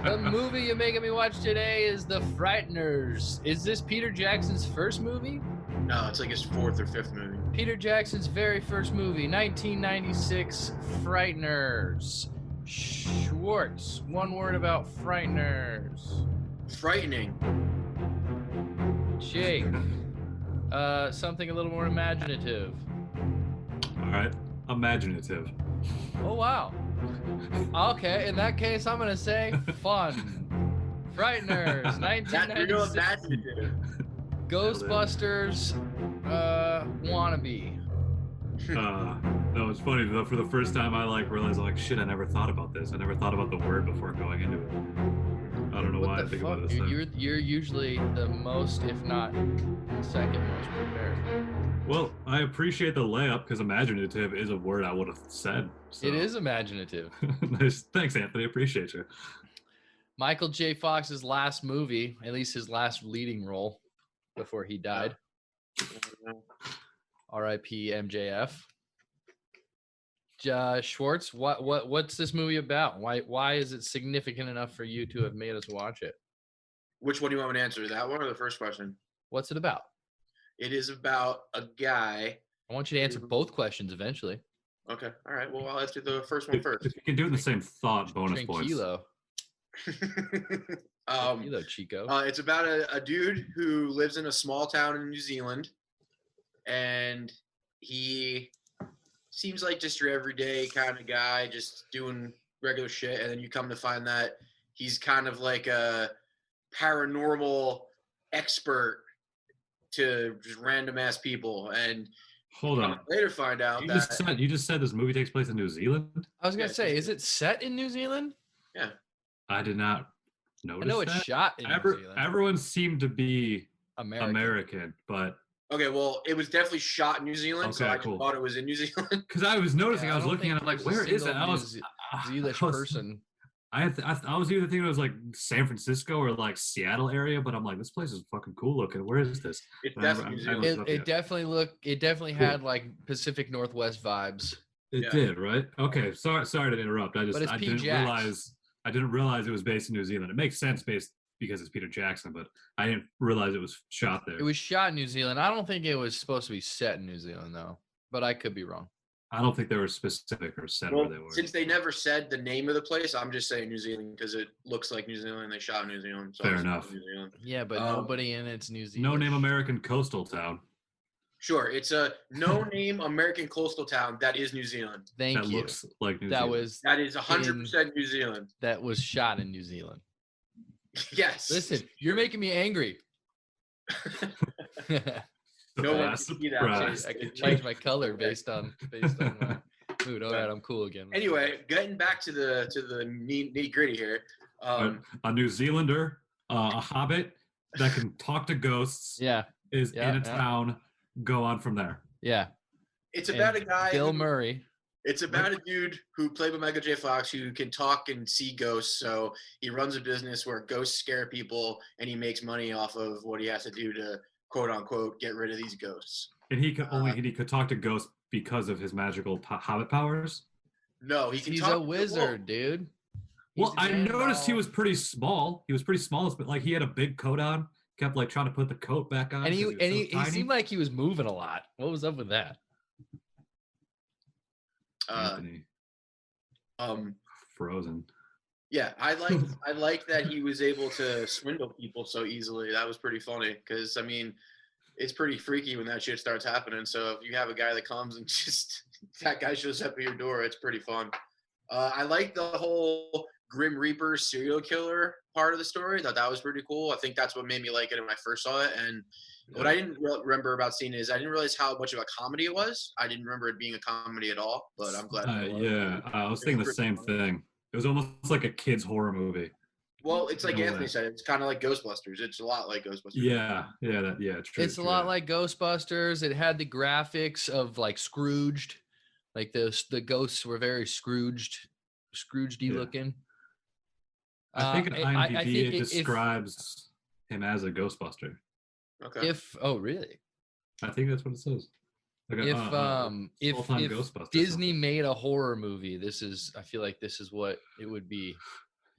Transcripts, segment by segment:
The movie you're making me watch today is The Frighteners. Is this Peter Jackson's first movie? No, it's like his fourth or fifth movie. Peter Jackson's very first movie, 1996, Frighteners. Schwartz, one word about Frighteners. Frightening. Jake, something a little more imaginative. All right, imaginative. Oh, wow. Okay, in that case, I'm going to say fun. Frighteners, That's real 1996. imaginative. Ghostbusters, wannabe. No, it's funny though. For the first time, I realized shit. I never thought about this. I never thought about the word before going into it. I don't know why I think about this. Dude, you're usually the most, if not second most prepared. Well, I appreciate the layup because imaginative is a word I would have said. So. It is imaginative. Nice. Thanks, Anthony. Appreciate you. Michael J. Fox's last movie, at least his last leading role before he died. R.I.P. MJF. Schwartz, what's this movie about? Why is it significant enough for you to have made us watch it? Which one do you want me to answer? That one or the first question? What's it about? It is about a guy. I want you to answer both questions eventually. Okay. All right. Well, I'll answer the first one first. If you can do it in the same thought, bonus points. Tranquilo. Tranquilo, Chico. It's about a dude who lives in a small town in New Zealand, and he seems like just your everyday kind of guy, just doing regular shit, and then you come to find that he's kind of like a paranormal expert to just random ass people, and hold on. Later find out you just said this movie takes place in New Zealand. I was gonna say, is it set in New Zealand? Yeah, I did not notice. I know it's shot in New Zealand. Everyone seemed to be American, but okay, well, it was definitely shot in New Zealand, so I just thought it was in New Zealand. Because I was noticing, I was looking at it like, where is it? I was Zealish person. I was either thinking it was like San Francisco or like Seattle area, but I'm like, this place is fucking cool looking. Where is this? It's definitely it definitely had like Pacific Northwest vibes. It did, right? Okay, sorry to interrupt. I didn't realize it was based in New Zealand. It makes sense because it's Peter Jackson, but I didn't realize it was shot there. It was shot in New Zealand. I don't think it was supposed to be set in New Zealand though, but I could be wrong. I don't think they were specific or said where they were. Since they never said the name of the place, I'm just saying New Zealand because it looks like New Zealand. They shot in New Zealand. So fair enough. New Zealand. Yeah, but nobody in it's New Zealand. No name American coastal town. Sure, it's a no-name American coastal town that is New Zealand. Thank you. That looks like New Zealand. That is 100% New Zealand. That was shot in New Zealand. Yes. Listen, you're making me angry. No one can see that. I can change my color based on my mood. All right, I'm cool again. Anyway, getting back to the nitty gritty here. A New Zealander, a hobbit that can talk to ghosts. Is in a town. Go on from there. Yeah. It's about a guy. Bill Murray. It's about a dude who played by Michael J. Fox who can talk and see ghosts. So he runs a business where ghosts scare people, and he makes money off of what he has to do to quote unquote get rid of these ghosts. And he could talk to ghosts because of his magical hobbit powers. No, he's a wizard, dude. Well, I noticed he was pretty small. He was pretty small, but like he had a big coat on. Kept like trying to put the coat back on. And he seemed like he was moving a lot. What was up with that? Anthony. Frozen. Yeah, I like that he was able to swindle people so easily. That was pretty funny because I mean, it's pretty freaky when that shit starts happening. So if you have a guy that comes and just that guy shows up at your door, it's pretty fun. I like the whole Grim Reaper serial killer part of the story. Thought that was pretty cool. I think that's what made me like it when I first saw it. And what I didn't remember about seeing it is I didn't realize how much of a comedy it was. I didn't remember it being a comedy at all, but I'm glad. I was thinking the same thing. It was almost like a kid's horror movie. Well, it's like Anthony said. It's kind of like Ghostbusters. It's a lot like Ghostbusters. True. It's a lot like Ghostbusters. It had the graphics of like Scrooged, like the ghosts were very Scrooged-y looking. I think IMDb it describes him as a Ghostbuster. Okay. Really? I think that's what it says. Like if Disney made a horror movie, I feel like this is what it would be.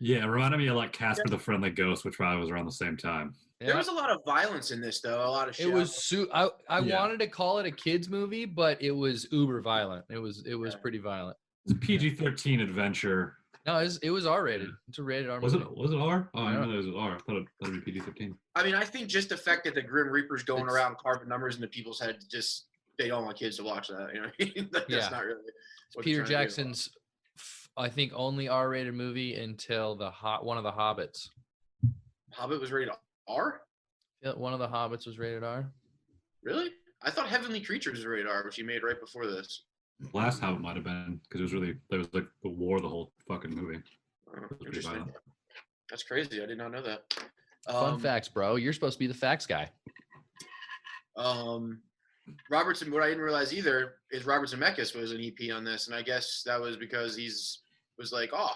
Yeah, it reminded me of like Casper the Friendly Ghost, which probably was around the same time. There was a lot of violence in this, though. A lot of shit. It was I wanted to call it a kids movie, but it was uber violent. It was pretty violent. It's a PG-13 adventure. No, it was R-rated. It's a rated R movie. Was it R? Oh, I didn't know it was R. I thought it would be PG-13. I mean, I think just the fact that the Grim Reaper's going around carving numbers into people's heads, just they don't want kids to watch that. You know what I mean? That's not really. It's Peter Jackson's, I think, only R-rated movie until one of the Hobbits. Hobbit was rated R? Yeah, one of the Hobbits was rated R. Really? I thought Heavenly Creatures was rated R, which he made right before this. Last Hobbit might have been, because there was like the war the whole fucking movie. Interesting. That's crazy. I did not know that. Fun facts, bro. You're supposed to be the facts guy. Robertson, what I didn't realize either is Robert Zemeckis was an EP on this, and I guess that was because was like, I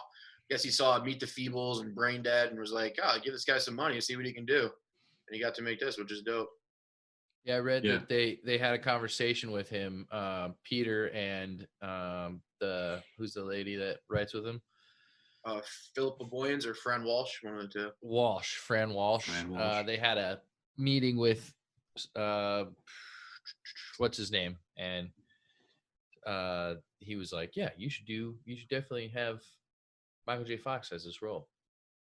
guess he saw Meet the Feebles and Brain Dead and was like, give this guy some money and see what he can do. And he got to make this, which is dope. Yeah, I read that they had a conversation with him, Peter and who's the lady that writes with him? Philippa Boyens or Fran Walsh, one of the two. Fran Walsh. They had a meeting with what's his name, and he was like, you should definitely have Michael J. Fox as this role.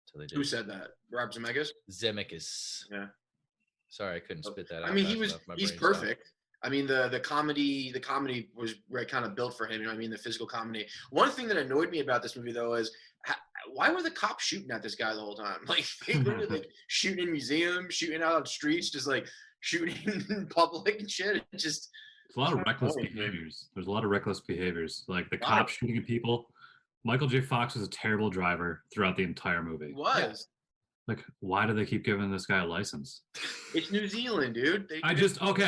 So they did. Who said that? Rob Zemeckis? Zemeckis. Yeah. Sorry, I couldn't spit that out. I mean, he's perfect. I mean, the comedy was kind of built for him. You know what I mean? The physical comedy. One thing that annoyed me about this movie, though, is why were the cops shooting at this guy the whole time? Like, they literally like shooting in museums, shooting out on streets, just like shooting in public and shit. It's a lot of reckless behaviors. There's a lot of reckless behaviors, like the cops shooting at people. Michael J. Fox was a terrible driver throughout the entire movie. He was. Like, why do they keep giving this guy a license? It's New Zealand, dude. I just thought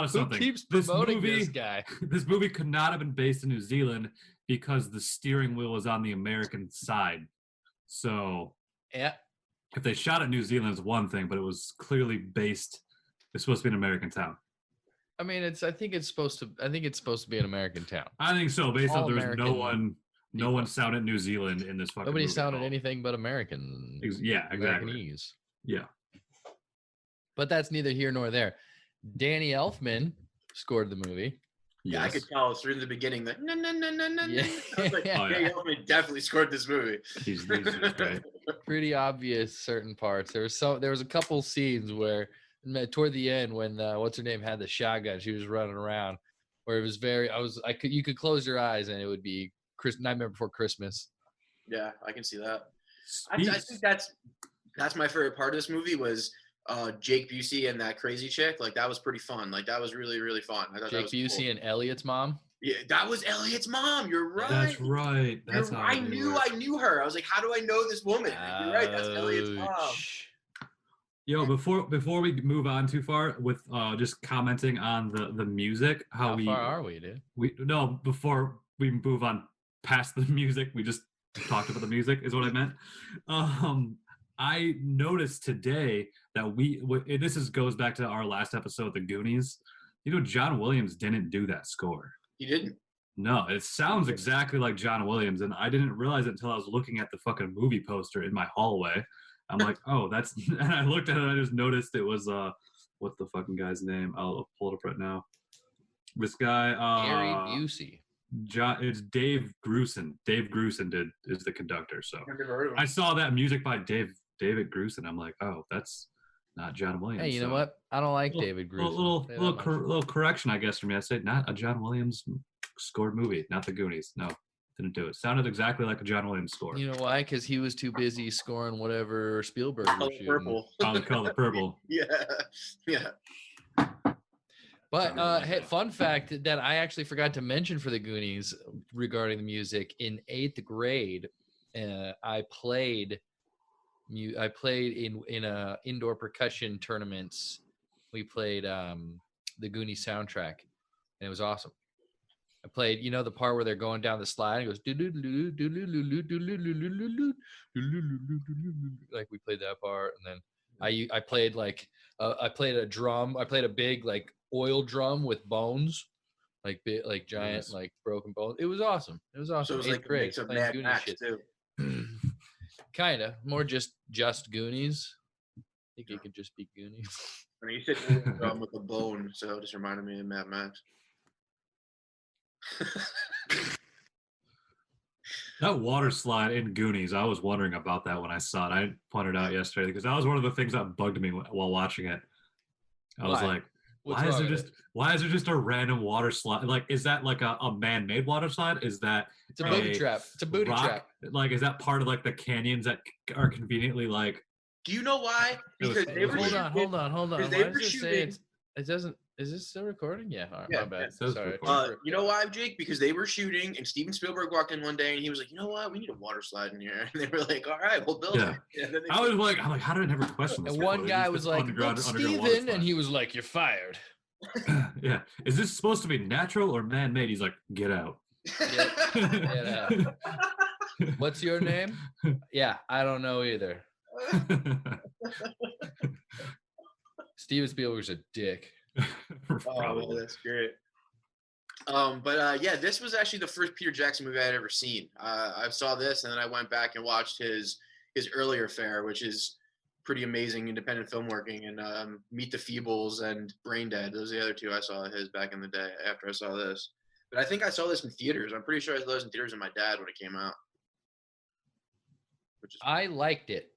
of something. Who keeps promoting this guy? This movie could not have been based in New Zealand because the steering wheel was on the American side. So, if they shot at New Zealand, it's one thing, but it was clearly based. It's supposed to be an American town. I mean, I think it's supposed to be an American town. I think so. Based on there's no one sounded New Zealand in this fucking Nobody movie sounded anything but American. Yeah, exactly. Americanese. Yeah. But that's neither here nor there. Danny Elfman scored the movie. Yeah, yes. I could tell through the beginning that no. Yeah. I was like, Danny Elfman definitely scored this movie. He's great. Pretty obvious certain parts. There was a couple scenes where toward the end when what's her name had the shotgun, she was running around, where it was you could close your eyes and it would be Nightmare Before Christmas. Yeah, I can see that. I think that's my favorite part of this movie was Jake Busey and that crazy chick. Like, that was pretty fun. Like, that was really, really fun. I thought Jake Busey and Elliot's mom. Yeah, that was Elliot's mom. You're right. That's right. I knew her. I was like, how do I know this woman? You're right. That's Elliot's mom. Yo, before we move on too far with just commenting on the music, how far are we, dude? Before we move on past the music, we just talked about the music is what I meant. I noticed today that this goes back to our last episode, The Goonies. You know, John Williams didn't do that score. He didn't? No, it sounds exactly like John Williams, and I didn't realize it until I was looking at the fucking movie poster in my hallway. I'm like, oh, and I looked at it and I just noticed it was, what's the fucking guy's name? I'll pull it up right now. This guy. Gary Busey. It's Dave Grusin. Dave Grusin is the conductor. So I saw that music by David Grusin. I'm like, oh, that's not John Williams. Hey, you know what? I don't like David Grusin. Little correction, I guess, from me. I said not a John Williams scored movie, not The Goonies. No, didn't do it. Sounded exactly like a John Williams score. You know why? Because he was too busy scoring whatever Spielberg was shooting. Purple. Color Purple. Yeah. But hey, fun fact that I actually forgot to mention for the Goonies regarding the music, in 8th grade, I played in indoor percussion tournaments. We played the Goonies soundtrack, and it was awesome. I played, the part where they're going down the slide and it goes like we played that part, and then I played I played a drum. I played a big oil drum with bones, giant broken bones. It was awesome. So it was like a mix of Mad Max too. Kind of more just Goonies. I think it could just be Goonies. I mean, you said with a bone, so it just reminded me of Mad Max. That water slide in Goonies, I was wondering about that when I saw it. I pointed out yesterday because that was one of the things that bugged me while watching it. I was like, why is there just a random water slide? Like, is that like a man-made water slide? Is that it's a booby trap? It's a booty trap. Like, is that part of like the canyons that are conveniently like? Do you know why? Because they were hold on. Why does it say it doesn't? Is this still recording? Yeah. All right, yeah, my bad. Yeah, sorry. You know why, Jake? Because they were shooting, and Steven Spielberg walked in one day, and he was like, "You know what? We need a water slide in here." And they were like, "All right, we'll build it." And then I'm like, how did I never question this? And one guy was like, "Steven," and he was like, "You're fired." Yeah. Is this supposed to be natural or man-made? He's like, "Get out." Get out. What's your name? Yeah, I don't know either. Steven Spielberg's a dick. Oh, that's great. But this was actually the first Peter Jackson movie I had ever seen. I saw this, and then I went back and watched his earlier fare, which is pretty amazing independent filmworking, and Meet the Feebles and Brain Dead. Those are the other two I saw his back in the day after I saw this. But I think I saw this in theaters. I'm pretty sure I saw this in theaters with my dad when it came out. I liked it.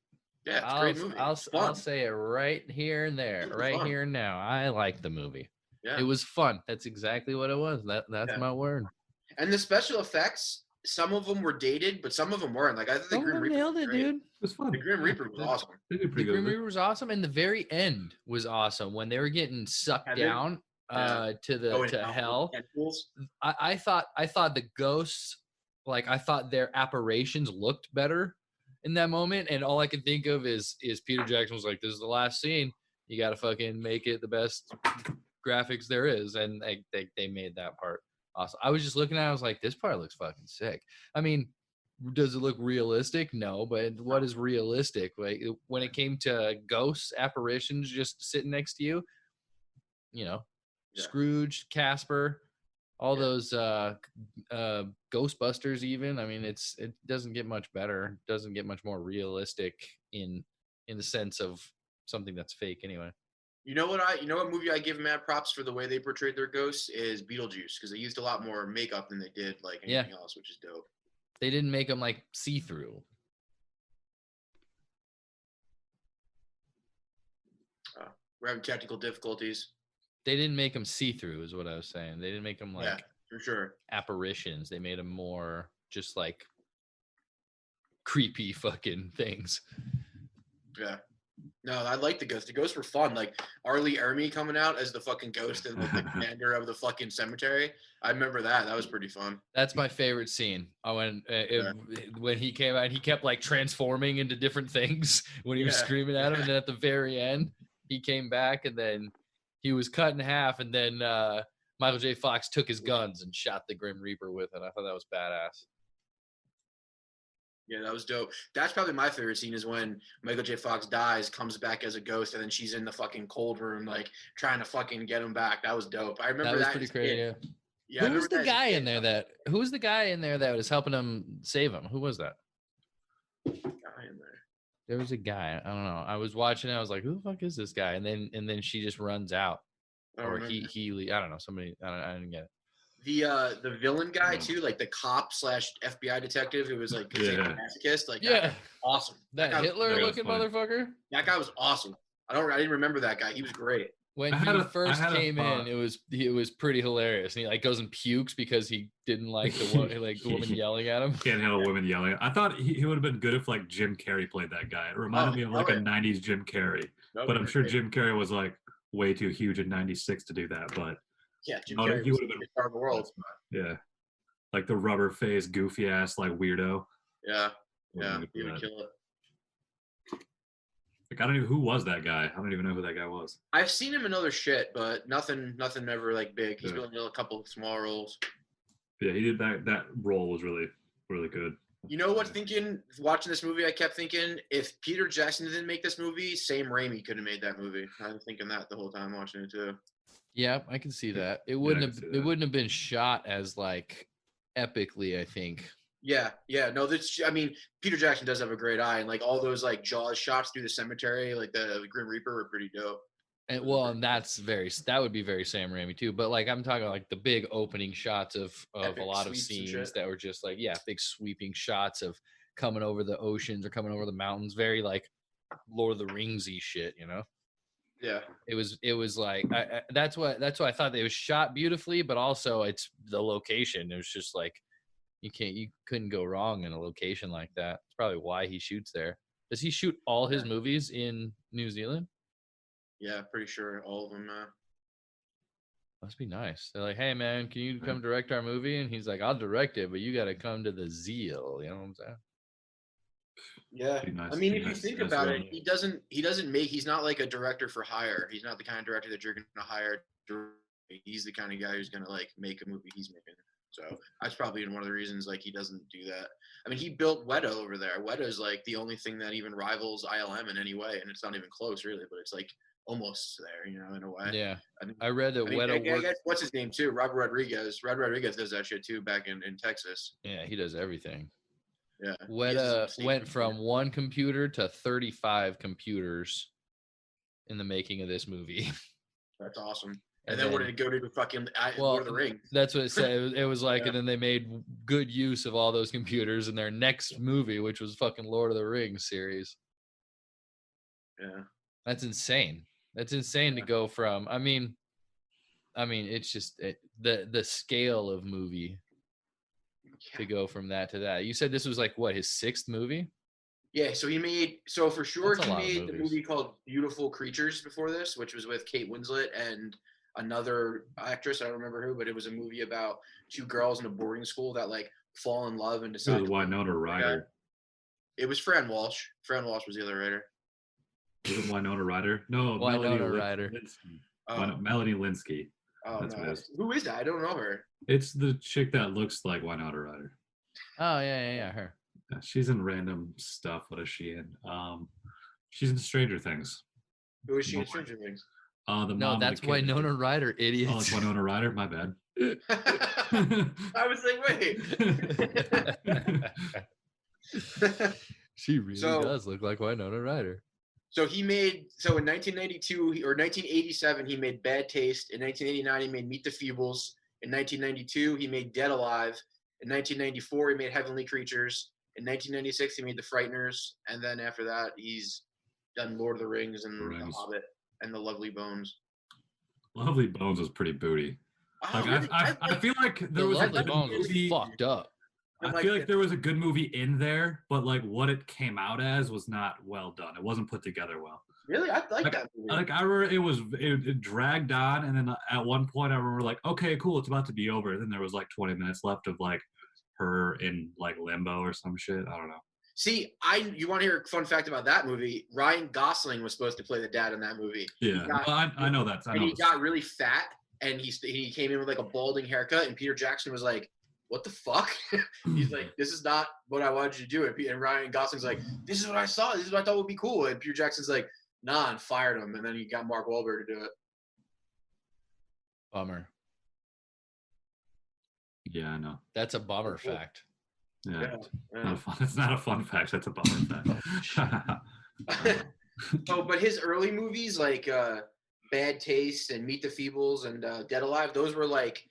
Yeah, it's a great movie. I'll say it right here and there, right here and now. I liked the movie. Yeah. It was fun. That's exactly what it was. That's my word. And the special effects, some of them were dated, but some of them weren't. Like I think the Grim Reaper nailed it, dude. It was fun. The Grim Reaper was awesome. The Grim Reaper was awesome, and the very end was awesome when they were getting sucked down to hell. I thought the ghosts, like I thought their apparitions looked better in that moment, and all I could think of is Peter Jackson was like, "This is the last scene. You got to fucking make it the best graphics there is," and they made that part awesome. I was just looking at it, I was like, "This part looks fucking sick." I mean, does it look realistic? No, but what is realistic? Like when it came to ghosts, apparitions just sitting next to you, Scrooge, Casper, all those Ghostbusters even. I mean, it doesn't get much better. It doesn't get much more realistic in the sense of something that's fake anyway. You know what movie I give mad props for the way they portrayed their ghosts is Beetlejuice, because they used a lot more makeup than they did like anything else, which is dope. They didn't make them like see-through. We're having technical difficulties. They didn't make them see-through is what I was saying. They didn't make them like for sure apparitions. They made them more just like creepy fucking things. Yeah. No, I like the ghosts. The ghosts were fun. Like Arlie Ermy coming out as the fucking ghost and like the commander of the fucking cemetery. I remember that. That was pretty fun. That's my favorite scene. When he came out, he kept like transforming into different things when he was screaming at him, and then at the very end, he came back, and then he was cut in half, and then Michael J. Fox took his guns and shot the Grim Reaper with it. I thought that was badass. Yeah, that was dope. That's probably my favorite scene is when Michael J. Fox dies, comes back as a ghost, and then she's in the fucking cold room, like trying to fucking get him back. That was dope. I remember that. Was pretty crazy. Yeah. Who was the guy in there that was helping him save him? Who was that? There was a guy. I don't know. I was watching it. I was like, "Who the fuck is this guy?" And then she just runs out, or he I don't know. Somebody. I didn't get it. The villain guy too, like the cop / FBI detective who was like a masochist, like awesome. That Hitler looking motherfucker. That guy was awesome. I didn't remember that guy. He was great. When he first came in, it was pretty hilarious, and he like goes and pukes because he didn't like the woman yelling at him. Can't handle women yelling. I thought he would have been good if like Jim Carrey played that guy. It reminded me of like a '90s Jim Carrey, but I'm sure Jim Carrey was like way too huge in '96 to do that. But yeah, Jim Carrey he would have been the star of the world. Yeah, like the rubber face, goofy ass, like weirdo. Yeah, he would kill it. Like I don't even who was that guy. I don't even know who that guy was. I've seen him in other shit, but nothing ever like big. He's been in a couple of small roles. Yeah, he did that. That role was really, really good. You know what? Watching this movie, I kept thinking if Peter Jackson didn't make this movie, Sam Raimi could have made that movie. I was thinking that the whole time watching it too. Yeah, I can see that. It wouldn't have been shot as like epically, I think. Yeah, yeah. No, that's. I mean, Peter Jackson does have a great eye, and like all those like Jaws shots through the cemetery, like the Grim Reaper, were pretty dope. And well, and that would be very Sam Raimi too. But like I'm talking like the big opening shots of a Epic lot of sweeps and scenes shit. that were just like big sweeping shots of coming over the oceans or coming over the mountains, very like Lord of the Ringsy shit, you know. Yeah. It was like that's what I thought. It was shot beautifully, but also it's the location. It was just like you couldn't go wrong in a location like that. It's probably why he shoots there. Does he shoot all his movies in New Zealand? Yeah, pretty sure all of them. Must be nice. They're like, hey man, can you come direct our movie? And he's like, I'll direct it, but you got to come to the Zeal. You know what I'm saying? Yeah, Nice, I mean, if you think about well. it, he's not like a director for hire. He's not the kind of director that you're going to hire. He's the kind of guy who's going to like make a movie he's making. So that's probably one of the reasons like he doesn't do that. I mean, he built Weta over there. Weta is like the only thing that even rivals ILM in any way, and it's not even close really, but it's like almost there, you know, in a way. Yeah, I mean, I read that Weta I guess what's his name too? Robert Rodriguez. Red Rodriguez does that shit too back in Texas. Yeah, he does everything. Yeah. Weta went from 1 computer to 35 computers in the making of this movie. That's awesome. And then what did it go to the fucking Lord of the Rings? That's what it said. It was like, and then they made good use of all those computers in their next movie, which was fucking Lord of the Rings series. Yeah. That's insane. That's insane to go from. I mean, it's just the scale of movie to go from that to that. You said this was like what, his 6th movie? Yeah, so he made he made the movie called Beautiful Creatures before this, which was with Kate Winslet and another actress, I don't remember who, but it was a movie about 2 girls in a boarding school that like fall in love and decide. It was Winona Ryder. It was Fran Walsh. Fran Walsh was the other writer. Was it Winona Ryder? No, Winona Ryder. Melanie Linsky. Oh, that's no. Who is that? I don't know her. It's the chick that looks like Winona Ryder. Oh yeah, her. Yeah, she's in random stuff. What is she in? She's in Stranger Things. Who is she in Stranger Things? No, that's Winona Ryder, idiot. Oh, it's Winona Ryder? My bad. I was like, wait. She really does look like Winona Ryder. So in 1992 or 1987, he made Bad Taste. In 1989, he made Meet the Feebles. In 1992, he made Dead Alive. In 1994, he made Heavenly Creatures. In 1996, he made The Frighteners. And then after that, he's done Lord of the Rings and The Hobbit and The Lovely Bones. Lovely Bones was pretty booty. Oh, like, really? I feel like there was Lovely Bones was fucked up. I feel like there was a good movie in there, but like what it came out as was not well done. It wasn't put together well. Really? I like that movie. Like I remember it dragged on, and then at one point I remember like, okay, cool, it's about to be over. Then there was like 20 minutes left of like her in like limbo or some shit. I don't know. See, you want to hear a fun fact about that movie? Ryan Gosling was supposed to play the dad in that movie. Yeah, I know that. He got really fat, and he came in with like a balding haircut, and Peter Jackson was like, what the fuck? He's like, this is not what I wanted you to do. And Ryan Gosling's like, this is what I saw. This is what I thought would be cool. And Peter Jackson's like, nah, and fired him. And then he got Mark Wahlberg to do it. Bummer. Yeah, I know. That's a bummer fact. Yeah. It's not a fun fact. That's a bummer fact. But his early movies like Bad Taste and Meet the Feebles and Dead Alive, those were like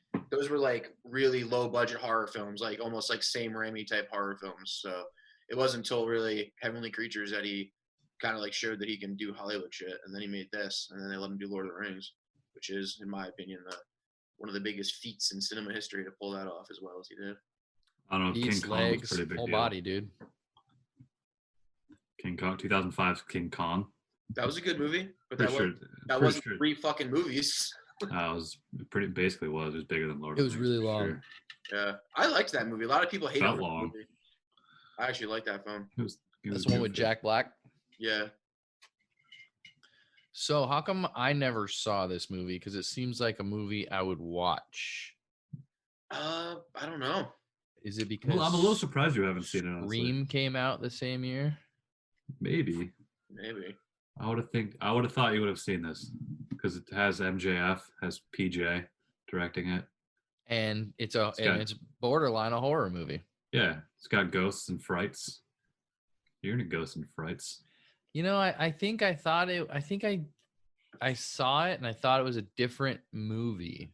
really low budget horror films, like almost like Sam Raimi type horror films. So it wasn't until really Heavenly Creatures that he kind of like showed that he can do Hollywood shit. And then he made this, and then they let him do Lord of the Rings, which is, in my opinion, one of the biggest feats in cinema history to pull that off as well as he did. I don't know. King Kong legs, was pretty big whole deal. Body, dude. King Kong, 2005's King Kong. That was a good movie, but that wasn't 3 fucking movies. It was pretty. Basically, was it was bigger than Lord. It was really long. Sure. Yeah, I liked that movie. A lot of people hated it. Long. Movie. I actually like that film. That's the one with Jack Black. Yeah. So how come I never saw this movie? Because it seems like a movie I would watch. I don't know. Is it because I'm a little surprised you haven't seen it? Scream came out the same year. Maybe. I would have thought you would have seen this because it has MJF, has PJ directing it, and it's borderline a horror movie. Yeah, it's got ghosts and frights. You're into ghosts and frights. I think I thought it. I think I saw it and I thought it was a different movie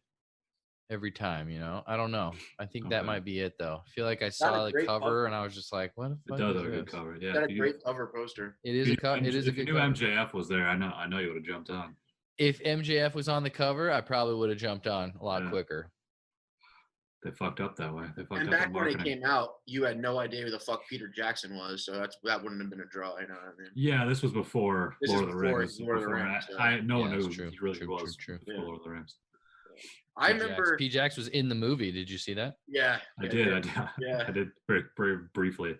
every time. I don't know. I think that Okay. might be it though. I feel like I Got saw a the great cover cover. and I was just like, "What the It fuck does is have a good this?" cover. Yeah. Got a great cover poster. It is a cover. It is a If you good knew cover. MJF was there, I know you would have jumped on. If MJF was on the cover, I probably would have jumped on a lot quicker. They fucked up that way. They fucked And up back the when it marketing. came out, you had no idea who the fuck Peter Jackson was, so that wouldn't have been a draw. You know what I mean? Yeah, this was before Lord of the Rings. Lord of the Rings. No one knew true, who he really true, was true. before Lord of the Rings. I remember P-Jax was in the movie. Did you see that? Yeah, I did. Yeah. I did very briefly.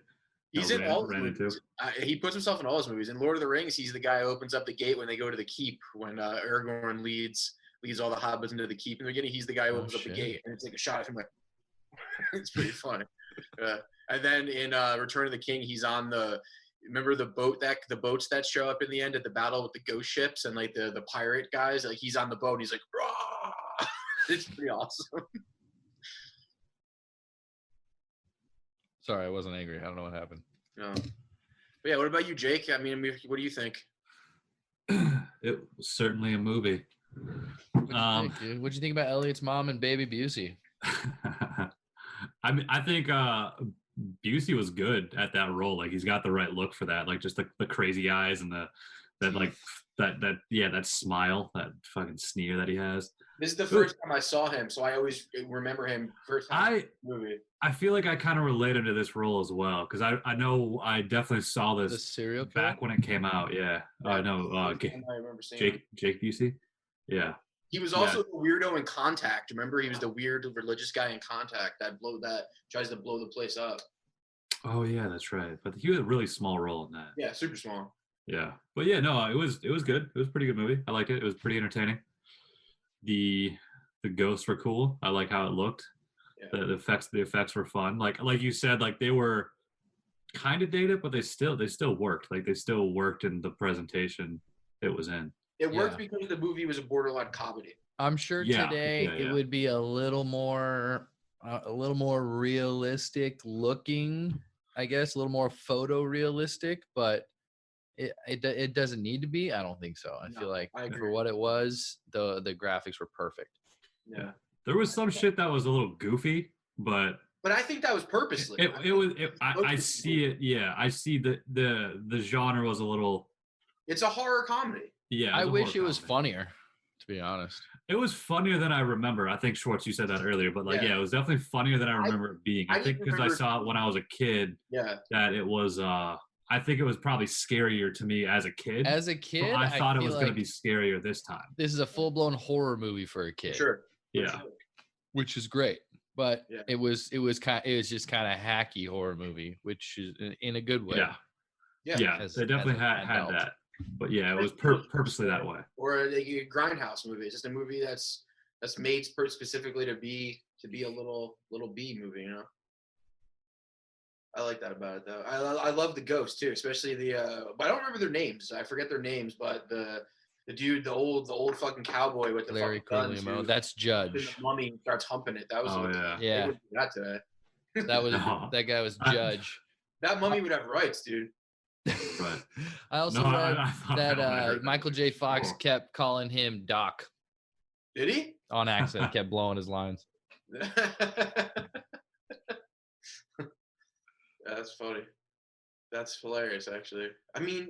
He's in all his movies. He puts himself in all his movies. In Lord of the Rings, he's the guy who opens up the gate when they go to the keep. When Aragorn leads all the hobbits into the keep in the beginning, he's the guy who opens up the gate, and it's like a shot of him. Like, it's pretty funny. And then in Return of the King, he's on remember the boats that show up in the end at the battle with the ghost ships and like the pirate guys. Like he's on the boat. He's like, rah! It's pretty awesome. Sorry, I wasn't angry. I don't know what happened. No. But yeah, what about you, Jake? I mean, what do you think? It was certainly a movie. What'd you think, dude? What'd you think about Elliot's mom and Baby Busey? I mean, I think Busey was good at that role. Like he's got the right look for that. Like just the crazy eyes and that smile, that fucking sneer that he has. This is the first time I saw him, so I always remember him first time in the movie. I feel like I kind of related to this role as well because I know I definitely saw this The serial killer? back when it came out. Yeah, I know. I remember seeing Jake Busey. Yeah. He was also the weirdo in Contact. Remember, he was the weird religious guy in Contact that tries to blow the place up. Oh yeah, that's right. But he was a really small role in that. Yeah, super small. Yeah, but yeah, no, it was good. It was a pretty good movie. I liked it. It was pretty entertaining. The ghosts were cool. I like how it looked. Yeah. The effects were fun. Like you said, like they were kind of dated, but they still worked. Like they still worked in the presentation it was in. It worked because the movie was a borderline comedy. I'm sure today it would be a little more realistic looking, I guess, a little more photorealistic, but it doesn't need to be. I don't think so. I feel like for what it was, the graphics were perfect. Yeah. There was some shit that was a little goofy, but I think that was purposely. I see it. Yeah, I see the genre was a little. It's a horror comedy. Yeah, I wish it was funnier, to be honest. It was funnier than I remember. I think Schwartz, you said that earlier, but it was definitely funnier than I remember it being. I think because I saw it when I was a kid. Yeah. That it was. I think it was probably scarier to me as a kid. As a kid, I thought it was going to be scarier this time. This is a full-blown horror movie for a kid. Sure. Yeah. Which is great, but it was just kind of hacky horror movie, which is in a good way. Yeah. They definitely had that, but yeah, it was purposely that way. Or a Grindhouse movie. It's just a movie that's made specifically to be a little B movie, you know. I like that about it though. I love the ghosts too, especially but I don't remember their names. I forget their names, but the dude, the old fucking cowboy with the Larry fucking guns. That's Judge. The mummy starts humping it. That was yeah. That today. That was that guy was Judge. That mummy would have rights, dude. But I also read that Michael J. Fox kept calling him Doc. Did he? On accident, kept blowing his lines. That's funny. That's hilarious, actually. I mean,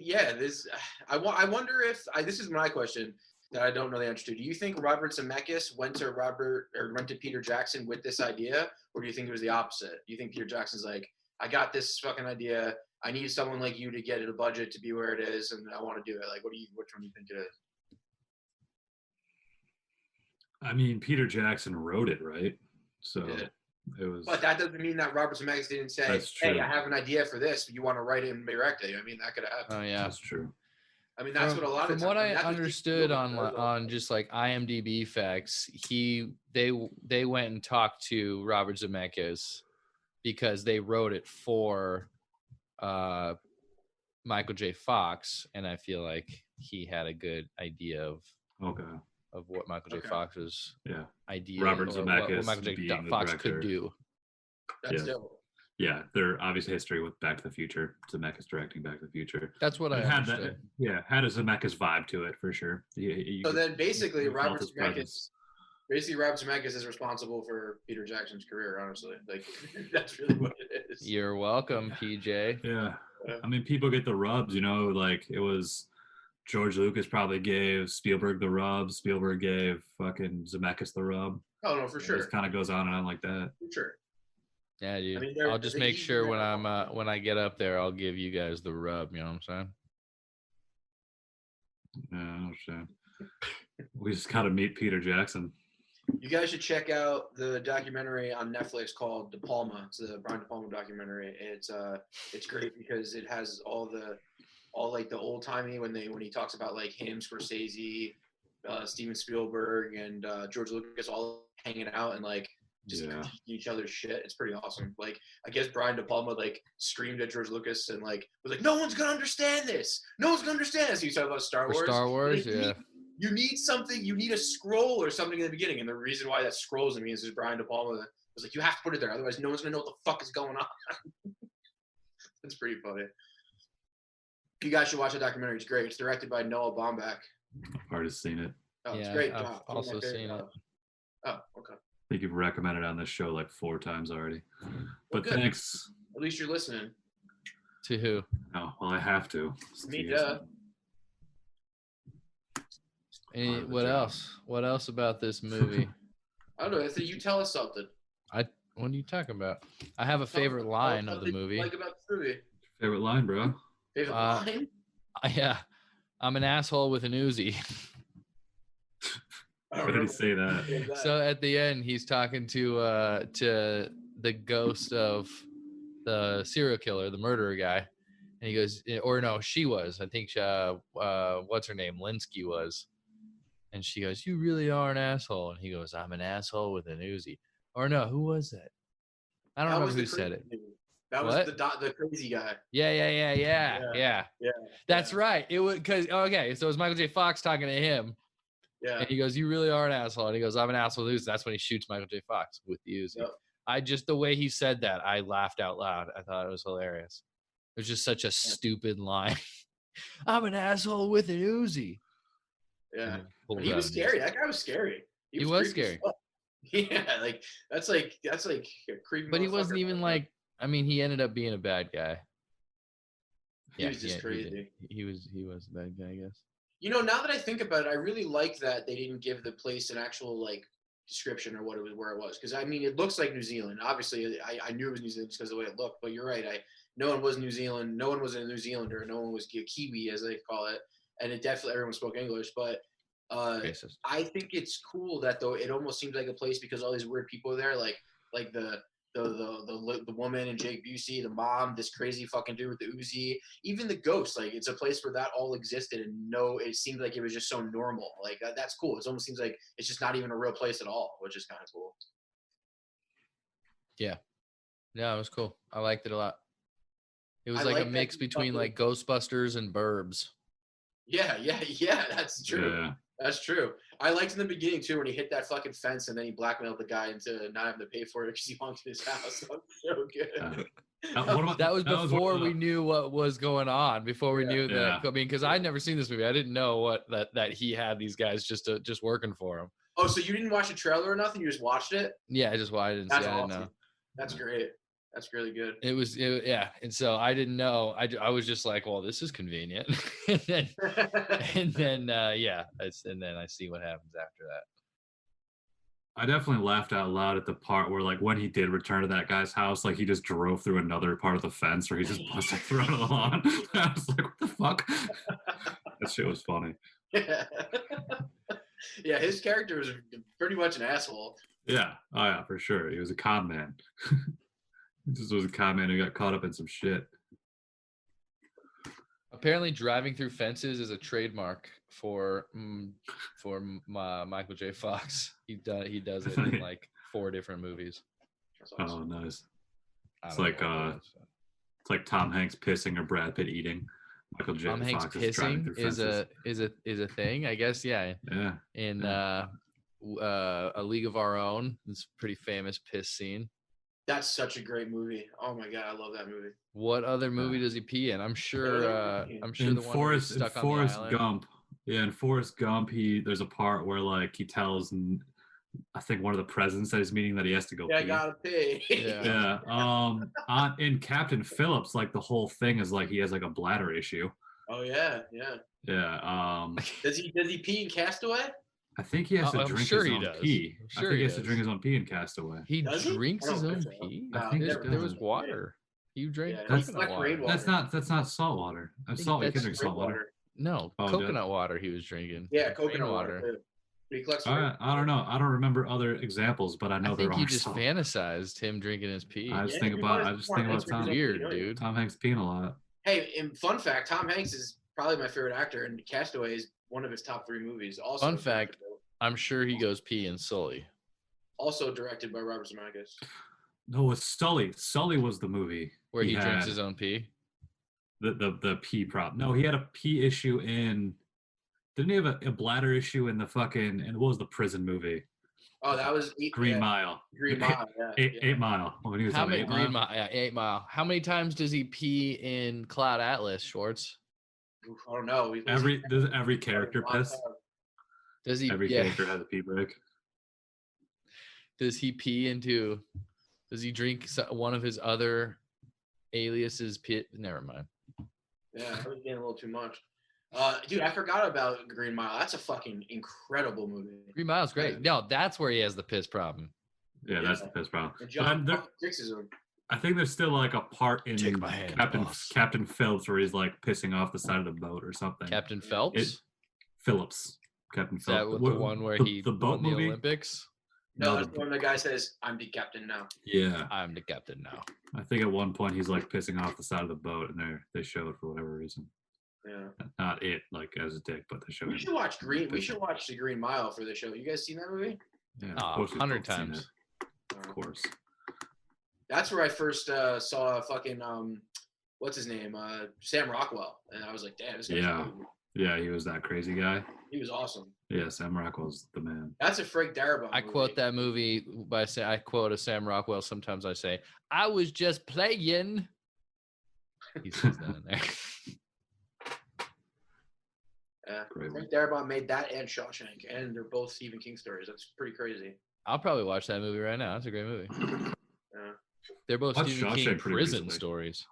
I wonder if this is my question that I don't know the answer to. Do you think Robert Zemeckis went to Peter Jackson with this idea, or do you think it was the opposite? Do you think Peter Jackson's like, I got this fucking idea. I need someone like you to get it a budget to be where it is, and I want to do it. Like, which one do you think it is? I mean, Peter Jackson wrote it, right? So it was. But that doesn't mean that Robert Zemeckis didn't say, "Hey, I have an idea for this. You want to write it and direct it?" I mean, that could have happened. Oh yeah, that's true. I mean, that's what a lot of. From what I understood on just like IMDb facts, they went and talked to Robert Zemeckis because they wrote it for Michael J. Fox, and I feel like he had a good idea of what Michael J. Fox's idea, Robert Zemeckis, what Michael J. Fox could do. That's dope. yeah, they're obviously history with Back to the Future. Zemeckis directing Back to the Future. That's what I It had understood. had a Zemeckis vibe to it for sure. So then basically you felt Robert his Zemeckis presence. is responsible for Peter Jackson's career, honestly. Like that's really what it is. You're welcome, PJ. Yeah. I mean, people get the rubs, like it was George Lucas probably gave Spielberg the rub. Spielberg gave fucking Zemeckis the rub. Oh no, for It sure. just kind of goes on and on like that. For sure. Yeah, dude. I mean, I'll just make sure when when I get up there, I'll give you guys the rub. You know what I'm saying? Yeah, no shit. We just got to meet Peter Jackson. You guys should check out the documentary on Netflix called De Palma. It's the Brian De Palma documentary. It's great because it has all like the old timey when he talks about like him, Scorsese, Steven Spielberg, and George Lucas all hanging out and like just critiquing each other's shit. It's pretty awesome. Like I guess Brian De Palma like screamed at George Lucas and like was like, "No one's gonna understand this. No one's gonna understand this." He was talking about Star Wars. Star Wars, like, yeah. You need something. You need a scroll or something in the beginning. And the reason why that scrolls in me is Brian De Palma was like, "You have to put it there, otherwise no one's gonna know what the fuck is going on." It's pretty funny. You guys should watch the documentary. It's great. It's directed by Noah Baumbach. I've already seen it. Oh, it's great. I've also seen it. Oh, okay. I think you've recommended it on this show like 4 times already. But good. Thanks. At least you're listening. To who? Oh, well, I have to. Me, duh. What else? What else about this movie? I don't know. I think you tell us something. What are you talking about? I have a favorite line of the movie. Like about the movie. Favorite line, bro? Favorite line? Yeah. I'm an asshole with an Uzi. Why did he say that? So at the end, he's talking to the ghost of the serial killer, the murderer guy, and he goes, or no, she was. I think what's her name? Linsky was, and she goes, "You really are an asshole," and he goes, "I'm an asshole with an Uzi." Or no, who was that? I don't remember who said it. That was the crazy guy. Yeah. That's right. It was because okay, so it was Michael J. Fox talking to him. Yeah. And he goes, "You really are an asshole." And he goes, "I'm an asshole with Uzi." That's when he shoots Michael J. Fox with the Uzi. Yep. The way he said that, I laughed out loud. I thought it was hilarious. It was just such a stupid line. I'm an asshole with an Uzi. Yeah. He was scary. That guy was scary. He was scary. Yeah, like that's like a creepy. But he wasn't even like. I mean, he ended up being a bad guy. He was just crazy. He was a bad guy, I guess. Now that I think about it, I really like that they didn't give the place an actual like description or where it was. Because I mean, it looks like New Zealand. Obviously, I knew it was New Zealand just because of the way it looked. But you're right. No one was New Zealand. No one was a New Zealander. No one was a Kiwi, as they call it. And it definitely everyone spoke English. But I think it's cool that though it almost seems like a place because all these weird people are there, like the woman and Jake Busey, the mom, this crazy fucking dude with the Uzi, even the ghost. Like it's a place where that all existed, and it seemed like it was just so normal. Like that's cool. It almost seems like it's just not even a real place at all, which is kind of cool. Yeah, it was cool. I liked it a lot. It was like a mix between like Ghostbusters and Burbs. Yeah, that's true. Yeah. That's true. I liked in the beginning too when he hit that fucking fence and then he blackmailed the guy into not having to pay for it because he wanted his house. That was so good. That was before we knew what was going on. Before we knew that. I mean, because I'd never seen this movie. I didn't know that he had these guys just working for him. Oh, so you didn't watch the trailer or nothing? You just watched it? Yeah, I just watched it. That's awesome. I didn't know. That's great. That's really good. And so I didn't know. I was just like, well, this is convenient. and then I see what happens after that. I definitely laughed out loud at the part where, like, when he did return to that guy's house, like, he just drove through another part of the fence where he just busted through on the lawn. I was like, what the fuck? That shit was funny. Yeah, his character was pretty much an asshole. Yeah. Oh, yeah, for sure. He was a con man. He just was a con man who got caught up in some shit. Apparently, driving through fences is a trademark for Michael J. Fox. He does it in like 4 different movies. Awesome. Oh, nice. It's like Tom Hanks pissing or Brad Pitt eating. Michael J. Tom Hanks Fox pissing is a thing, I guess. Yeah. In A League of Our Own, it's a pretty famous piss scene. That's such a great movie. Oh my god, I love that movie. What other movie does he pee in? I'm sure. I'm sure In the one where he's Forrest, in stuck on the Forrest island. Gump, yeah, in Forrest Gump, there's a part where like he tells, I think one of the presidents that he's meeting that he has to go Yeah, I pee. gotta pee. Yeah. Yeah. In Captain Phillips, like the whole thing is like he has like a bladder issue. Oh yeah, yeah. Yeah. Does he pee in Castaway? I think he has to I'm drink sure his he own does. pee. I'm I sure think he he has to does. drink his own pee in Castaway. He Does he? drinks I don't his own think so. pee. No, I think There was so. water. You drank Yeah, he That's- coconut collects water. rainwater. That's not salt water. think Salt. You that's can drink salt water. No, Oh, coconut water he was drinking. Yeah, coconut Rainwater. water. Too. But he collects. All right, I don't know. I don't remember other examples, but I know I think there you are just some. fantasized him drinking his pee. I just Yeah, think about everyone- Tom. Weird, dude. Tom Hanks peeing a lot. Hey, and fun fact: Tom Hanks is probably my favorite actor, and Castaway is one of his top 3 movies. Also, Fun fact: I'm sure he goes pee in Sully. Also directed by Robert Zemeckis. No, it's Sully. Sully was the movie Where he drinks had his own pee. the pee prop. No, he had a pee issue in. Didn't he have a bladder issue in the fucking? And what was the prison movie? Oh, that was Green Mile. Green Mile. Yeah, Eight Mile. When he was How on many 8 Mile. Yeah, 8 Mile. How many times does he pee in Cloud Atlas, Schwartz? Oof, I don't know. Does every character piss? Does he? Every character has a pee break. Does he pee into? Does he drink one of his other aliases? Pit? Never mind. Yeah, I was getting a little too much. Dude, I forgot about Green Mile. That's a fucking incredible movie. Green Mile's great. No, that's where he has the piss problem. Yeah, that's the piss problem. And John But fixes him. I think there's still like a part in Take my hand, boss. Captain Phillips where he's like pissing off the side of the boat or something. Captain Phelps. Phillips. Captain Is that Phillips. the one where he the boat won the movie? Olympics? No, that's when the guy says, "I'm the captain now." Yeah, I'm the captain now. I think at one point he's like pissing off the side of the boat, and they show it for whatever reason. Yeah. Not it like as a dick, but they show We it. should watch We should watch the Green Mile for the show. You guys seen that movie? Yeah, of course we've 100 both seen times. it. Of course. That's where I first saw fucking what's his name? Sam Rockwell, and I was like, damn, this guy's cool. Yeah, he was that crazy guy. He was awesome. Yeah, Sam Rockwell's the man. That's a Frank Darabont I quote that movie by saying, I quote a Sam Rockwell. Sometimes I say, "I was just playing." He says that in there. Yeah, Great Frank Darabont made that and Shawshank, and they're both Stephen King stories. That's pretty crazy. I'll probably watch that movie right now. That's a great movie. Yeah. They're both Watched Stephen King Shawshank pretty prison recently. stories.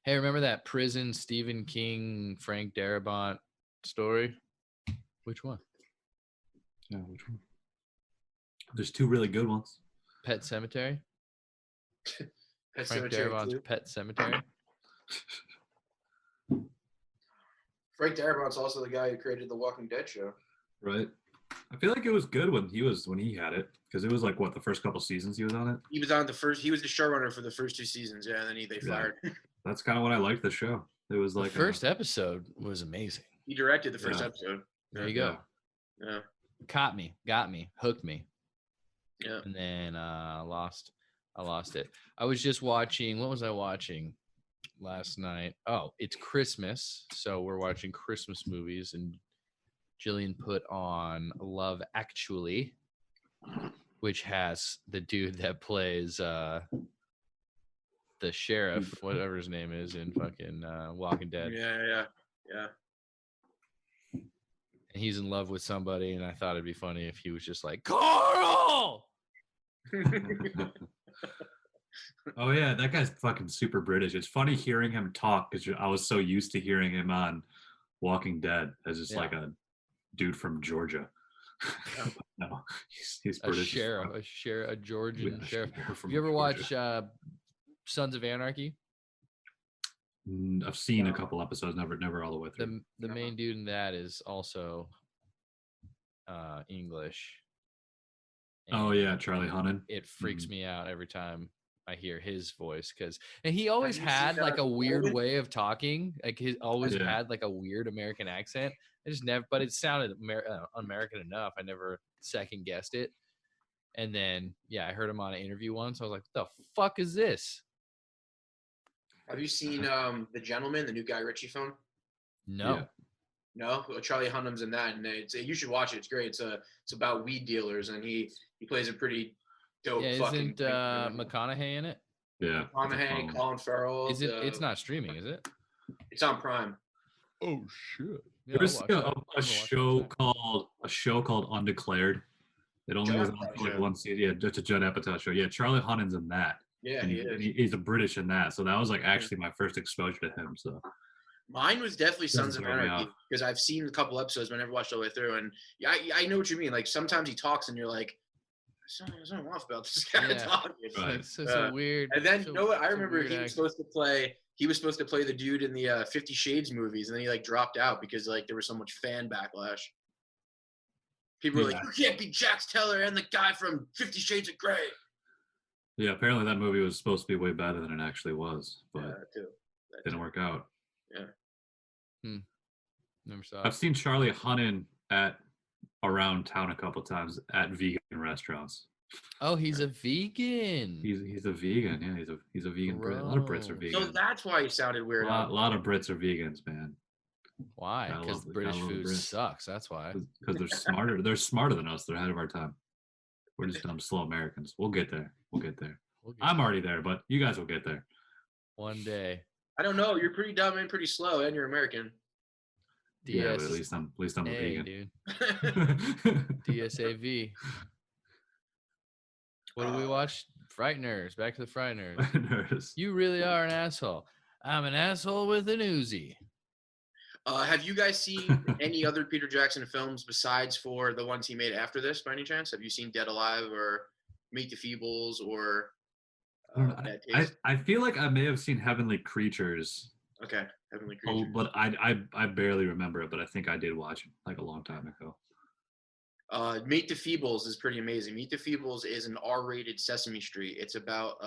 Hey, remember that prison Stephen King Frank Darabont story? Which one? Yeah, which one? There's 2 really good ones. Pet Cemetery? Pet Frank Sematary Darabont's 2. Pet Cemetery? Frank Darabont's also the guy who created the Walking Dead show. Right. I feel like it was good when he had it because it was like what the first couple seasons he was on it. He was on the first. He was the showrunner for the first 2 seasons. Yeah, and then they fired. That's kind of what I liked the show. It was like The first episode was amazing. He directed the first Yeah. episode. There you go. Yeah. Caught me, got me, hooked me. Yeah. And then I lost it. I was just watching, what was I watching last night? Oh, it's Christmas. So we're watching Christmas movies, and Jillian put on Love Actually, which has the dude that plays the sheriff, whatever his name is, in fucking Walking Dead. Yeah. And he's in love with somebody, and I thought it'd be funny if he was just like, Carl! Oh yeah, that guy's fucking super British. It's funny hearing him talk because I was so used to hearing him on Walking Dead as just like a dude from Georgia. No, he's A British. sheriff, a Georgian sheriff. From Have you ever Georgia. watched Sons of Anarchy? I've seen a couple episodes, never all the way through. The main dude in that is also English. Oh And yeah, Charlie Hunnam. It freaks me out every time I hear his voice, and he always Have you had seen like a weird Logan? way of talking. Like he always Yeah. had like a weird American accent. I just never, but it sounded American enough. I never second guessed it. And then I heard him on an interview once. I was like, "What the fuck is this?" Have you seen The Gentleman, the new Guy Ritchie film? No. Yeah. No, Charlie Hunnam's in that, and you should watch it. It's great. It's about weed dealers, and he plays a pretty Dope Yeah, fucking. isn't McConaughey in it? Yeah. McConaughey, Colin Farrell. Is it? It's not streaming, is it? It's on Prime. Oh shit! Yeah, There's I'll watch that. a show called Undeclared. It only Judd was on Apatow for like show. one season. Yeah, just a Judd Apatow show. Yeah, Charlie Hunnam's in that. Yeah, and he is. he's a British in that. So that was like actually my first exposure to him. So Mine was definitely Sons of throw me Anarchy off. because I've seen a couple episodes, but I never watched all the way through. And yeah, I know what you mean. Like sometimes he talks, and you're like, "There's something off about this guy Yeah. talking." Right. It's so weird. And then so- you know what? I so remember weird he was supposed to play. He was supposed to play the dude in the 50 Shades movies, and then he like dropped out because like there was so much fan backlash. People were like, "You can't be Jax Teller and the guy from 50 Shades of Grey." Yeah, apparently that movie was supposed to be way better than it actually was, but Yeah, too. it didn't work out. Never saw. I've seen Charlie Hunnam at around town a couple times at vegan restaurants. Oh, he's a vegan. He's a vegan. Yeah, he's a vegan. Brit. A lot of Brits are Bro. vegan. So that's why he sounded a weird. lot of Brits are vegans, man. Why? Gotta Because love- British gotta love food Brits. sucks. That's why. Because they're smarter. They're smarter than us. They're ahead of our time. We're just dumb, slow Americans. We'll get there. We'll get there. We'll get I'm already there, but you guys will get there. one day. I don't know. You're pretty dumb and pretty slow, and you're American. Yeah, but DS. at least I'm a vegan. dude. DSAV. What do we watch? Frighteners. Back to the Frighteners. Nurse. You really are an asshole. I'm an asshole with an Uzi. Have you guys seen any other Peter Jackson films besides for the ones he made after this, by any chance? Have you seen Dead Alive or Meet the Feebles or Bad Taste? I feel like I may have seen Heavenly Creatures, Okay, Heavenly Creatures. but I barely remember it. But I think I did watch it like a long time ago. Meet the Feebles is pretty amazing. Meet the Feebles is an R-rated Sesame Street. It's about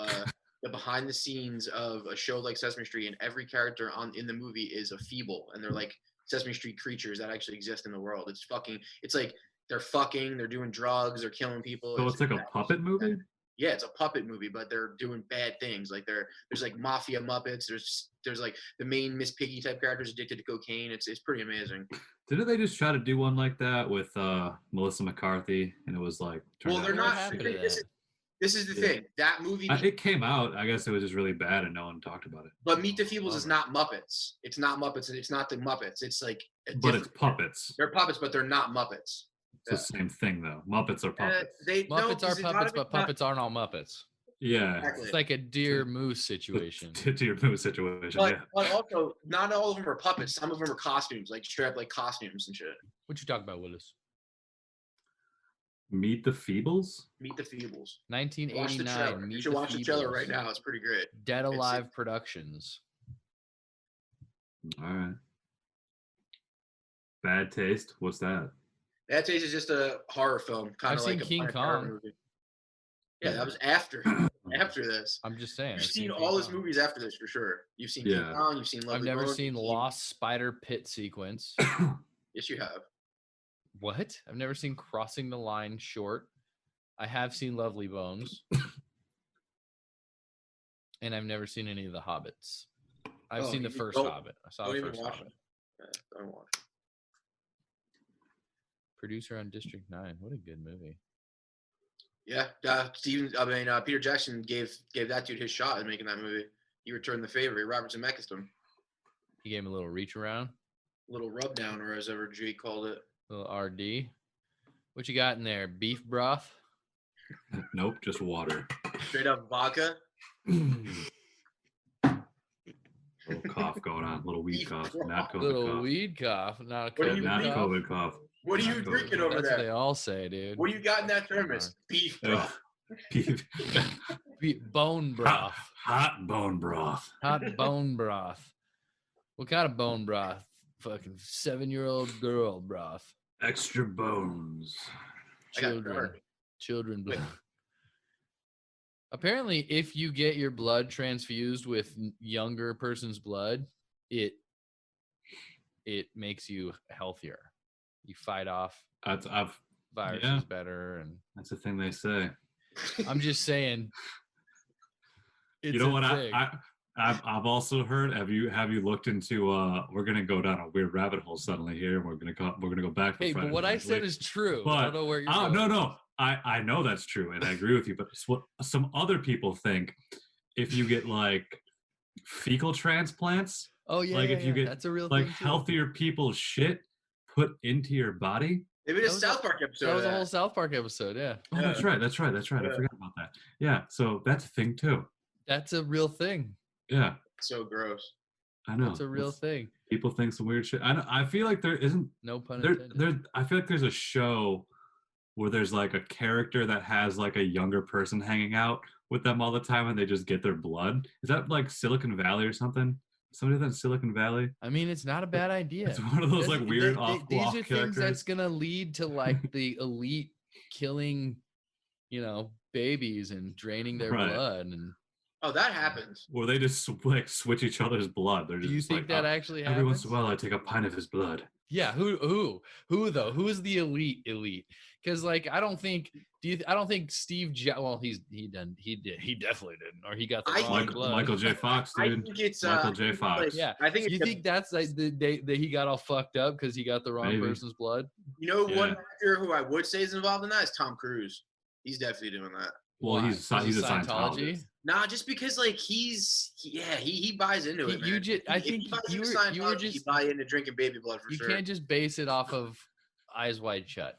the behind the scenes of a show like Sesame Street, and every character in the movie is a feeble, and they're like Sesame Street creatures that actually exist in the world. It's like they're doing drugs, they're killing people. So it's like a puppet movie. Yeah, it's a puppet movie, but they're doing bad things. Like there's like mafia Muppets. There's like the main Miss Piggy type characters addicted to cocaine. It's pretty amazing. Didn't they just try to do one like that with Melissa McCarthy, and it was like? Well, they're not. happened to This is the Yeah. thing. That movie. It came out. I guess it was just really bad, and no one talked about it. But Meet the Feebles is not Muppets. It's not Muppets, and it's not the Muppets. It's like. But it's puppets. They're puppets, but they're not Muppets. It's the same thing, though. Muppets are puppets. Muppets are puppets, but puppets aren't all Muppets. Yeah. Exactly. It's like a deer moose situation. To your moose situation. But, Yeah. but also, not all of them are puppets. Some of them are costumes, like straight up like costumes and shit. What you talking about, Willis? Meet the Feebles. Meet the Feebles. Watch the 1989. trailer. Meet You should the watch the trailer Feebles. right now. It's pretty great. Dead Alive Productions. All right. Bad Taste. What's that? That Taste is just a horror film, kind I've of seen like a King Planet Terror Kong. movie. Yeah, that was after this. I'm just saying. You've I've seen King all his Kong. movies after this for sure. You've seen Yeah. King Kong. You've seen Lovely I've never Bones, seen you've Lost Spider Pit sequence. Yes, you have. What? I've never seen Crossing the Line short. I have seen Lovely Bones. And I've never seen any of the Hobbits. I've seen the you first don't- Hobbit. I saw Don't the even first watch Hobbit. it. Yeah, don't watch it. Producer on District 9. What a good movie. Yeah, Peter Jackson gave that dude his shot at making that movie. He returned the favor. He Robert Zemeckis him. He gave him a little reach around, Little rub down, or as ever Jake called it. a little RD. What you got in there? Beef broth? Nope, just water. Straight up vodka. Little cough going on. Little weed cough. Not COVID Little cough. weed cough, not a What do you COVID Not mean? cough. COVID cough. What are you Not COVID. drinking over That's what they there? all say, dude. What do you got in that thermos? Beef broth. Beef. Bone broth. Hot bone broth. Hot bone broth. What kind of bone broth? Fucking 7-year-old girl broth. Extra bones. I got Children. dark. Children blood. Apparently, if you get your blood transfused with younger person's blood, it makes you healthier. You fight off viruses better, and That's the thing they say. I'm just saying. It's You know a what thing. I've also heard. Have you looked into? We're gonna go down a weird rabbit hole suddenly here. We're gonna go back. Hey, but what I said is true. But I don't know where you're going. no. I know that's true, and I agree with you. But it's what some other people think, if you get like fecal transplants, Oh yeah, like yeah, if you yeah. get That's a real like thing too. healthier people's shit put into your body. They made a That was a- South Park episode. That was of a whole South Park episode. Yeah, Oh, Yeah. that's right. I forgot about that. Yeah, so that's a thing too. that's a real thing. Yeah, So gross. I know. That's a real thing. People think some weird shit. I feel like there isn't. No pun There, intended. I feel like there's a show where there's like a character that has like a younger person hanging out with them all the time, and they just get their blood. Is that like Silicon Valley or something? Somebody that's Silicon Valley. I mean, it's not a bad idea. It's one of those like weird These off are things characters. that's gonna lead to like the elite killing, babies and draining their Right. blood. And Oh, that happens. Where they just like switch each other's blood. They're do just you think like, that "Oh, actually every happens? once in a while I take a pint of his blood." Yeah, who though? Who's the elite? Because like I don't think Steve well he definitely didn't, or he got the wrong blood. Michael J. Fox, I dude. think it's Michael J. Fox. Yeah, I think you it's think that's like that he got all fucked up because he got the wrong Maybe. person's blood? one Yeah. actor who I would say is involved in that is Tom Cruise. He's definitely doing that. Well, Why? he's Because a of Scientologist. Nah, just because like he buys into it. You Man. just I If think he buys you into were Scientology, just he buy into drinking baby blood for you sure. can't just base it off of Eyes Wide Shut.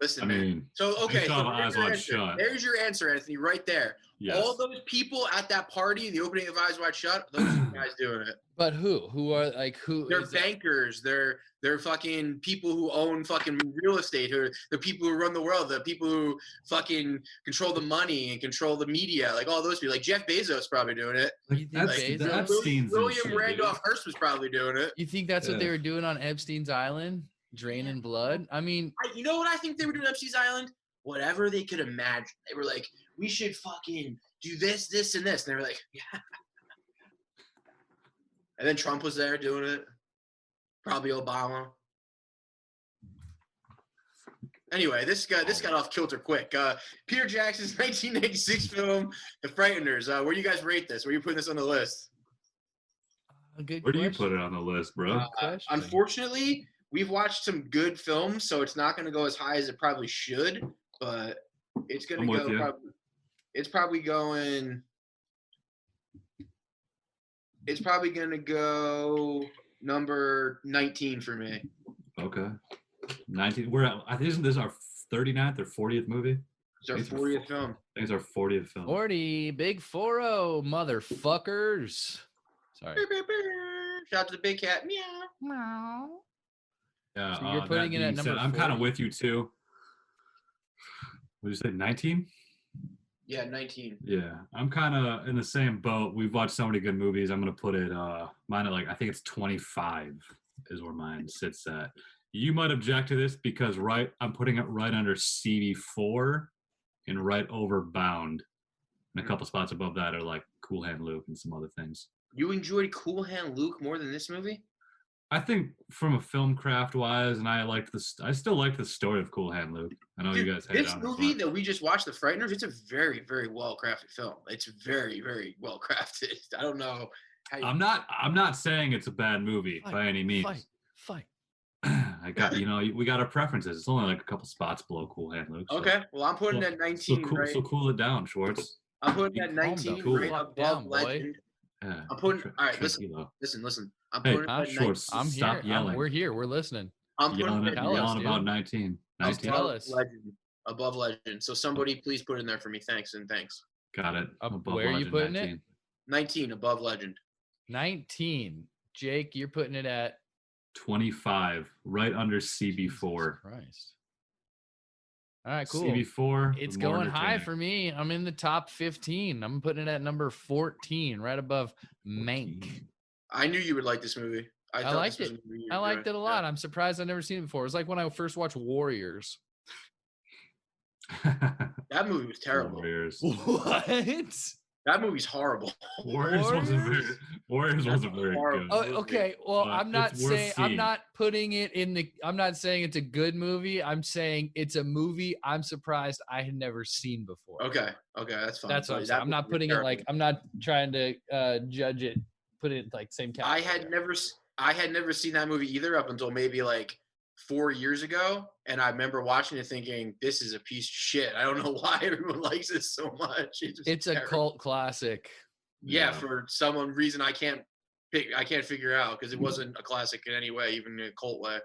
Listen, I man. mean, So okay, based so off there's Eyes your Wide answer. Shut. There's your answer, Anthony, right there. yes. All those people at that party, the opening of Eyes Wide Shut, those are the guys doing it. But who are like who? They're is that- bankers. They're fucking people who own fucking real estate. Who are the people who run the world. The people who fucking control the money and control the media. Like all those people. Like Jeff Bezos probably doing it. You think Epstein- Bezos? Epstein's and William shit, dude. Randolph Hearst was probably doing it. You think that's what they Yeah. were doing on Epstein's Island, draining blood? I mean, You know what I think they were doing at Epstein's Island? Whatever they could imagine. They were like, we should fucking do this, this, and this. And they were like, yeah. And then Trump was there doing it. Probably Obama. Anyway, this got off kilter quick. Peter Jackson's 1996 film, The Frighteners. Where do you guys rate this? Where are you putting this on the list? a good Where do you question. put it on the list, bro? Question. Unfortunately, we've watched some good films, so it's not going to go as high as it probably should. But it's going I'm to with go. you. It's probably going. It's probably going to go number 19 for me. Okay. 19. We're at, I think isn't this our 39th or 40th movie? It's our These are 40th film. I think it's our 40th film. 40, big 40, motherfuckers. Sorry. Shout out to the big cat. Meow. Yeah, So you're that putting it at being said, number I'm kind of 40? with you too. What did you say, 19? Yeah, 19. Yeah, I'm kind of in the same boat. We've watched so many good movies. I'm gonna put it mine at like I think it's 25 is where mine sits at. You might object to this because I'm putting it right under CV4 and right over Bound. And a couple spots above that are like Cool Hand Luke and some other things. You enjoyed Cool Hand Luke more than this movie? I think from a film craft wise, and I still like the story of Cool Hand Luke. I know Dude, you guys hate it this on movie it, that we just watched, The Frighteners, it's a very, very well crafted film. It's very, very well crafted. I don't know how you. I'm not saying it's a bad movie Fight, by any means. Fight. I got we got our preferences. It's only like a couple spots below Cool Hand Luke. So, Okay, well, I'm putting so- at 19, so right? so cool it down, Schwartz. I'm putting be at calm, 19 though. right Cool. above Down, boy. Legend. Yeah, I'm putting. All right, tranquilo. listen. I'm Hey, putting it at 19. Schwartz, I'm stop here. yelling. We're here. We're listening. I'm putting Yelling, it at, Tell us, yelling about dude. 19. Just 19. tell us. Above Legend. So somebody please put in there for me. Thanks. Got it. Above where are you Legend, putting 19. it? 19 above Legend. 19. Jake, you're putting it at 25, right under CB4. Christ. All right, cool. CB4. It's the more going high entertaining. for me. I'm in the top 15. I'm putting it at number 14, right above Mank. I knew you would like this movie. I thought liked this it. was a movie you I would liked enjoy. it a lot. I'm surprised I've never seen it before. It was like when I first watched Warriors. That movie was terrible. Warriors. What? That movie's horrible. Warriors wasn't very Horrible. good. Oh, okay. Well, I'm not it's worth saying I'm seeing. not putting it in the. I'm not saying it's a good movie. I'm saying it's a movie I'm surprised I had never seen before. Okay, that's fine. That's what I'm That saying. I'm not movie was putting it terrible. like. I'm not trying to judge it. Put it like same category. I had never seen that movie either up until maybe like 4 years ago, and I remember watching it thinking, this is a piece of shit. I don't know why everyone likes it so much. It's a cult classic. Yeah, for some reason I can't figure out, because it wasn't a classic in any way, even in a cult way.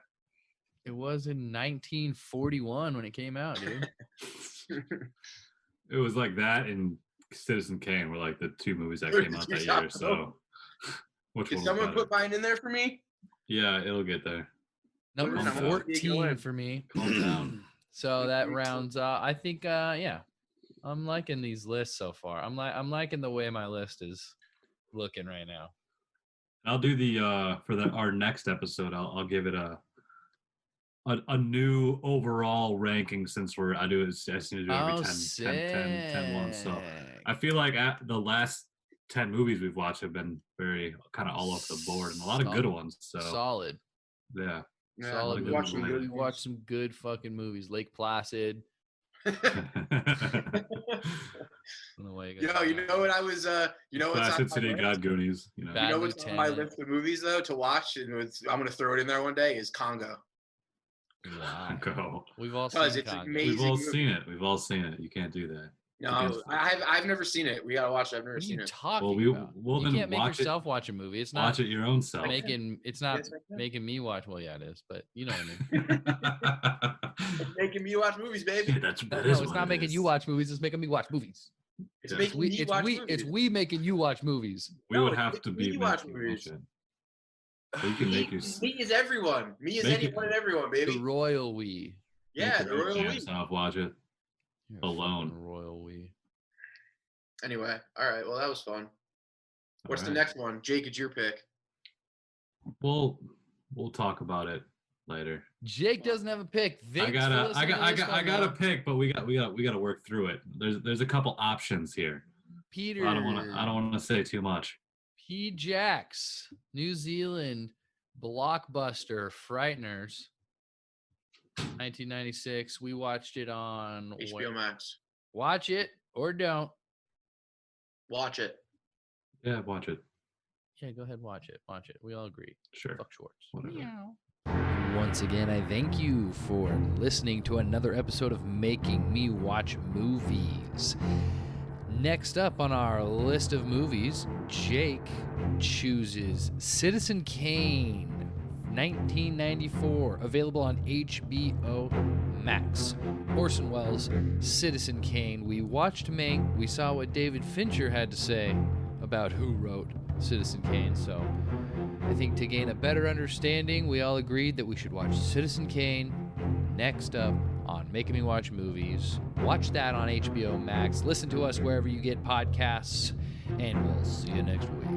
It was in 1941 when it came out, dude. It was like that and Citizen Kane were like the 2 movies that came out that year. So, which Can one? Someone put mine in there for me? Yeah, it'll get there. Number 14 for me. Calm down. So that rounds out. I think, yeah, I'm liking these lists so far. I'm liking the way my list is looking right now. I'll do the for our next episode. I'll give it a new overall ranking, since I seem to do every 10 months. So I feel like the last 10 movies we've watched have been very kind of all over the board, and a lot of good ones. So solid. Yeah. Solid. We watched some good fucking movies. Lake Placid. Yo, you know what I was Placid City, God, Goonies. You know what's on my list of movies though to watch, and I'm gonna throw it in there one day, is Congo. Wow. We've all seen Congo. We've all seen it. We've all seen it. You can't do that. No, I've never seen it. We gotta watch it. I've never seen it. Well, you can't make yourself watch a movie. It's not watch it your own self. It's not making me watch. Well, yeah, it is, but you know what I mean. It's making me watch movies, baby. It's not making you watch movies. It's making me watch movies. It's making me watch movies. It's we making you watch movies. We would have to be watch movies. We can make you. Me is everyone. Me is anyone and everyone, baby. The royal we. Yeah, the royal we. Watch it alone. Royal we. Anyway, all right. Well, that was fun. What's the next one? Jake, it's your pick. We'll talk about it later. Jake doesn't have a pick. I got a pick, but we got to work through it. There's a couple options here. Peter. I don't want to say too much. P. Jax, New Zealand blockbuster, Frighteners, 1996. We watched it on HBO Max. Watch it or don't. Watch it. Yeah, watch it. Yeah, go ahead, watch it. Watch it. We all agree. Sure. Fuck Schwartz. Whatever. Meow. Once again, I thank you for listening to another episode of Making Me Watch Movies. Next up on our list of movies, Jake chooses Citizen Kane, 1994, available on HBO Max. Orson Welles' Citizen Kane. We watched Mank. We saw what David Fincher had to say about who wrote Citizen Kane. So I think to gain a better understanding, we all agreed that we should watch Citizen Kane next up on Making Me Watch Movies. Watch that on HBO Max. Listen to us wherever you get podcasts, and we'll see you next week.